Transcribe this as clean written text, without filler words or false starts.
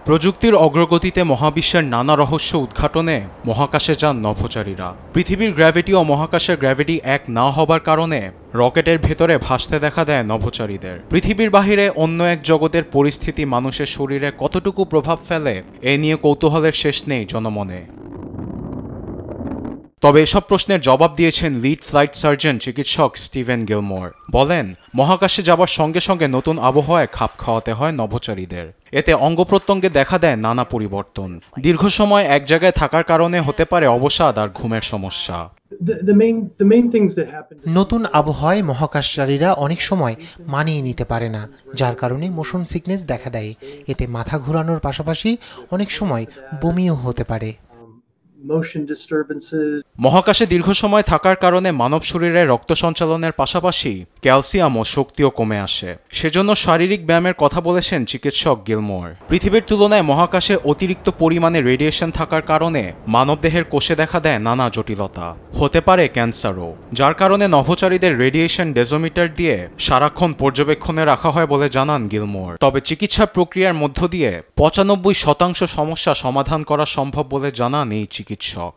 প্রযুক্তির অগ্রগতিতে মহাবিশ্বের নানা রহস্য উদ্ঘাটনে মহাকাশে যান নভোচারীরা। পৃথিবীর গ্র্যাভিটি ও মহাকাশের গ্র্যাভিটি এক না হবার কারণে রকেটের ভেতরে ভাসতে দেখা দেয় নভোচারীদের। পৃথিবীর বাহিরে অন্য এক জগতের পরিস্থিতি মানুষের শরীরে কতটুকু প্রভাব ফেলে এ নিয়ে কৌতূহলের শেষ নেই জনমনে। তবে এসব প্রশ্নের জবাব দিয়েছেন লিড ফ্লাইট সার্জন চিকিৎসক স্টিভেন গিলমোর। বলেন, মহাকাশে যাবার সঙ্গে সঙ্গে নতুন আবহাওয়ায় খাপ খাওয়াতে হয় নভোচারীদের। এতে অঙ্গ প্রত্যঙ্গে দেখা দেয় নানা পরিবর্তন। দীর্ঘ সময় এক জায়গায় থাকার কারণে হতে পারে অবসাদ আর ঘুমের সমস্যা। নতুন আবহাওয়ায় মহাকাশচারীরা অনেক সময় মানিয়ে নিতে পারে না, যার কারণে মোশন সিকনেস দেখা দেয়। এতে মাথা ঘোরানোর পাশাপাশি অনেক সময় বমিও হতে পারে। মহাকাশে দীর্ঘ সময় থাকার কারণে মানব শরীরে রক্ত সঞ্চালনের পাশাপাশি ক্যালসিয়াম ও শক্তিও কমে আসে। সেজন্য শারীরিক ব্যায়ামের কথা বলেছেন চিকিৎসক গিলমোর। পৃথিবীর তুলনায় মহাকাশে অতিরিক্ত পরিমাণে রেডিয়েশন থাকার কারণে মানবদেহের কোষে দেখা দেয় নানা জটিলতা, হতে পারে ক্যান্সারও, যার কারণে নভোচারীদের রেডিয়েশন ডেজোমিটার দিয়ে সারাক্ষণ পর্যবেক্ষণে রাখা হয় বলে জানান গিলমোর। তবে চিকিৎসা প্রক্রিয়ার মধ্য দিয়ে ৯৫% সমস্যা সমাধান করা সম্ভব বলে জানান এই চিকিৎসক।